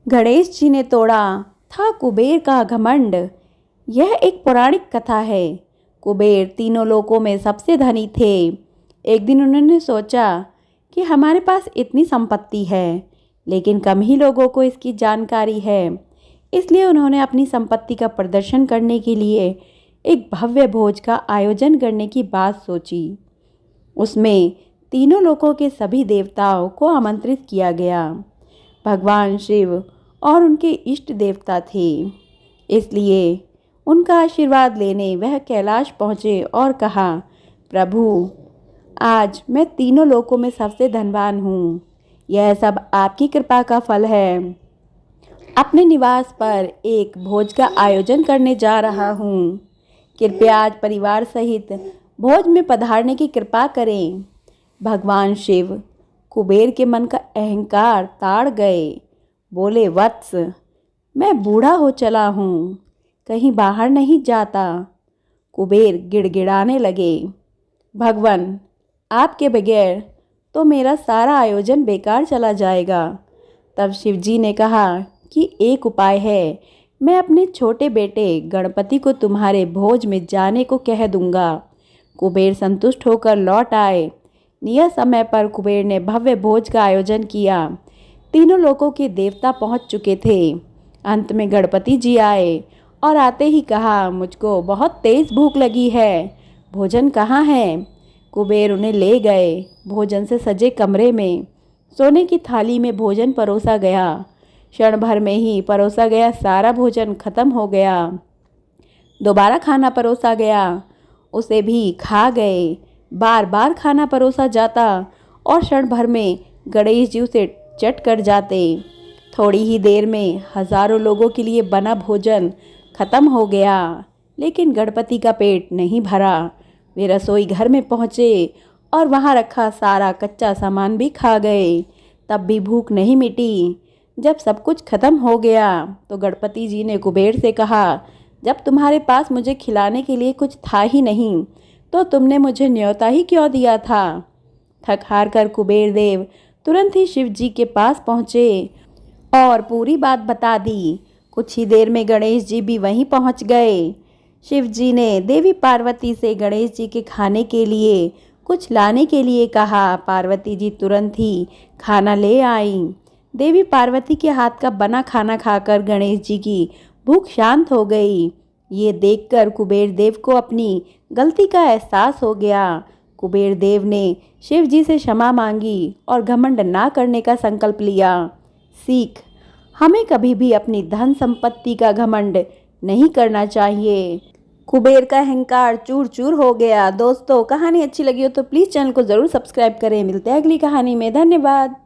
गणेश जी ने तोड़ा था कुबेर का घमंड। यह एक पौराणिक कथा है। कुबेर तीनों लोकों में सबसे धनी थे। एक दिन उन्होंने सोचा कि हमारे पास इतनी संपत्ति है, लेकिन कम ही लोगों को इसकी जानकारी है। इसलिए उन्होंने अपनी संपत्ति का प्रदर्शन करने के लिए एक भव्य भोज का आयोजन करने की बात सोची। उसमें तीनों लोकों के सभी देवताओं को आमंत्रित किया गया। भगवान शिव और उनके इष्ट देवता थे, इसलिए उनका आशीर्वाद लेने वह कैलाश पहुँचे और कहा, प्रभु, आज मैं तीनों लोकों में सबसे धनवान हूँ। यह सब आपकी कृपा का फल है। अपने निवास पर एक भोज का आयोजन करने जा रहा हूँ। कृपया आज परिवार सहित भोज में पधारने की कृपा करें। भगवान शिव कुबेर के मन का अहंकार ताड़ गए। बोले, वत्स, मैं बूढ़ा हो चला हूँ, कहीं बाहर नहीं जाता। कुबेर गिड़गिड़ाने लगे, भगवान, आपके बगैर तो मेरा सारा आयोजन बेकार चला जाएगा। तब शिवजी ने कहा कि एक उपाय है। मैं अपने छोटे बेटे गणपति को तुम्हारे भोज में जाने को कह दूंगा। कुबेर संतुष्ट होकर लौट आए। नियत समय पर कुबेर ने भव्य भोज का आयोजन किया। तीनों लोकों के देवता पहुंच चुके थे। अंत में गणपति जी आए और आते ही कहा, मुझको बहुत तेज भूख लगी है, भोजन कहाँ है? कुबेर उन्हें ले गए। भोजन से सजे कमरे में सोने की थाली में भोजन परोसा गया। क्षण भर में ही परोसा गया सारा भोजन खत्म हो गया। दोबारा खाना परोसा गया, उसे भी खा गए। बार बार खाना परोसा जाता और क्षण भर में गणेश जी उसे चट कर जाते। थोड़ी ही देर में हजारों लोगों के लिए बना भोजन खत्म हो गया, लेकिन गणपति का पेट नहीं भरा। वे रसोई घर में पहुँचे और वहाँ रखा सारा कच्चा सामान भी खा गए। तब भी भूख नहीं मिटी। जब सब कुछ खत्म हो गया तो गणपति जी ने कुबेर से कहा, जब तुम्हारे पास मुझे खिलाने के लिए कुछ था ही नहीं, तो तुमने मुझे न्योता ही क्यों दिया था? थक हार कर कुबेर देव तुरंत ही शिव जी के पास पहुँचे और पूरी बात बता दी। कुछ ही देर में गणेश जी भी वहीं पहुँच गए। शिव जी ने देवी पार्वती से गणेश जी के खाने के लिए कुछ लाने के लिए कहा। पार्वती जी तुरंत ही खाना ले आईं। देवी पार्वती के हाथ का बना खाना खाकर गणेश जी की भूख शांत हो गई। ये देखकर कुबेर देव को अपनी गलती का एहसास हो गया। कुबेर देव ने शिव जी से क्षमा मांगी और घमंड ना करने का संकल्प लिया। सीख, हमें कभी भी अपनी धन संपत्ति का घमंड नहीं करना चाहिए। कुबेर का अहंकार चूर चूर हो गया। दोस्तों, कहानी अच्छी लगी हो तो प्लीज़ चैनल को ज़रूर सब्सक्राइब करें। मिलते हैं अगली कहानी में। धन्यवाद।